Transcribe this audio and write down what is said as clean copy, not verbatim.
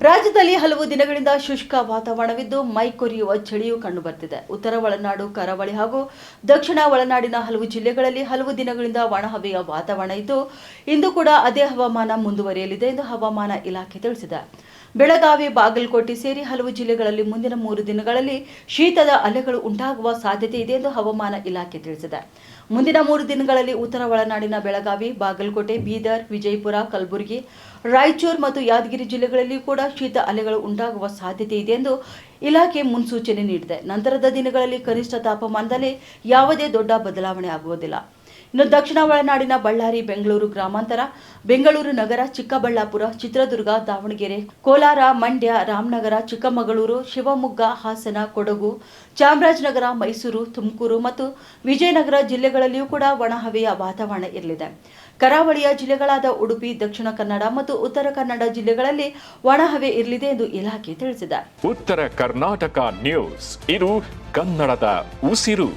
ರಾಜ್ಯದಲ್ಲಿ ಹಲವು ದಿನಗಳಿಂದ ಶುಷ್ಕ ವಾತಾವರಣವಿದ್ದು ಮೈ ಕೊರೆಯುವ ಚಳಿಯೂ ಕಂಡುಬರ್ತಿದೆ. ಉತ್ತರ ಒಳನಾಡು, ಕರಾವಳಿ ಹಾಗೂ ದಕ್ಷಿಣ ಒಳನಾಡಿನ ಹಲವು ಜಿಲ್ಲೆಗಳಲ್ಲಿ ಹಲವು ದಿನಗಳಿಂದ ಒಣಹವೆಯ ವಾತಾವರಣ ಇದ್ದು, ಇಂದು ಕೂಡ ಅದೇ ಹವಾಮಾನ ಮುಂದುವರಿಯಲಿದೆ ಎಂದು ಹವಾಮಾನ ಇಲಾಖೆ ತಿಳಿಸಿದೆ. ಬೆಳಗಾವಿ, ಬಾಗಲಕೋಟೆ ಸೇರಿ ಹಲವು ಜಿಲ್ಲೆಗಳಲ್ಲಿ ಮುಂದಿನ 3 ದಿನಗಳಲ್ಲಿ ಶೀತದ ಅಲೆಗಳು ಉಂಟಾಗುವ ಸಾಧ್ಯತೆ ಇದೆ ಎಂದು ಹವಾಮಾನ ಇಲಾಖೆ ತಿಳಿಸಿದೆ. ಮುಂದಿನ 3 ದಿನಗಳಲ್ಲಿ ಉತ್ತರ ಒಳನಾಡಿನ ಬೆಳಗಾವಿ, ಬಾಗಲಕೋಟೆ, ಬೀದರ್, ವಿಜಯಪುರ, ಕಲಬುರಗಿ, ರಾಯಚೂರು ಮತ್ತು ಯಾದಗಿರಿ ಜಿಲ್ಲೆಗಳಲ್ಲಿ ಕೂಡ ಶೀತ ಅಲೆಗಳು ಉಂಟಾಗುವ ಸಾಧ್ಯತೆ ಇದೆ ಎಂದು ಇಲಾಖೆ ಮುನ್ಸೂಚನೆ ನೀಡಿದೆ. ನಂತರದ ದಿನಗಳಲ್ಲಿ ಕನಿಷ್ಠ ತಾಪಮಾನದಲ್ಲಿ ಯಾವುದೇ ದೊಡ್ಡ ಬದಲಾವಣೆ ಆಗುವುದಿಲ್ಲ. ಇನ್ನು ದಕ್ಷಿಣ ಒಳನಾಡಿನ ಬಳ್ಳಾರಿ, ಬೆಂಗಳೂರು ಗ್ರಾಮಾಂತರ, ಬೆಂಗಳೂರು ನಗರ, ಚಿಕ್ಕಬಳ್ಳಾಪುರ, ಚಿತ್ರದುರ್ಗ, ದಾವಣಗೆರೆ, ಕೋಲಾರ, ಮಂಡ್ಯ, ರಾಮನಗರ, ಚಿಕ್ಕಮಗಳೂರು, ಶಿವಮೊಗ್ಗ, ಹಾಸನ, ಕೊಡಗು, ಚಾಮರಾಜನಗರ, ಮೈಸೂರು, ತುಮಕೂರು ಮತ್ತು ವಿಜಯನಗರ ಜಿಲ್ಲೆಗಳಲ್ಲಿಯೂ ಕೂಡ ಒಣಹವೆಯ ವಾತಾವರಣ ಇರಲಿದೆ. ಕರಾವಳಿಯ ಜಿಲ್ಲೆಗಳಾದ ಉಡುಪಿ, ದಕ್ಷಿಣ ಕನ್ನಡ ಮತ್ತು ಉತ್ತರ ಕನ್ನಡ ಜಿಲ್ಲೆಗಳಲ್ಲಿ ಒಣಹವೆ ಇರಲಿದೆ ಎಂದು ಇಲಾಖೆ ತಿಳಿಸಿದೆ. ಉತ್ತರ ಕರ್ನಾಟಕ ನ್ಯೂಸ್, ಇದು ಕನ್ನಡದ ಉಸಿರು.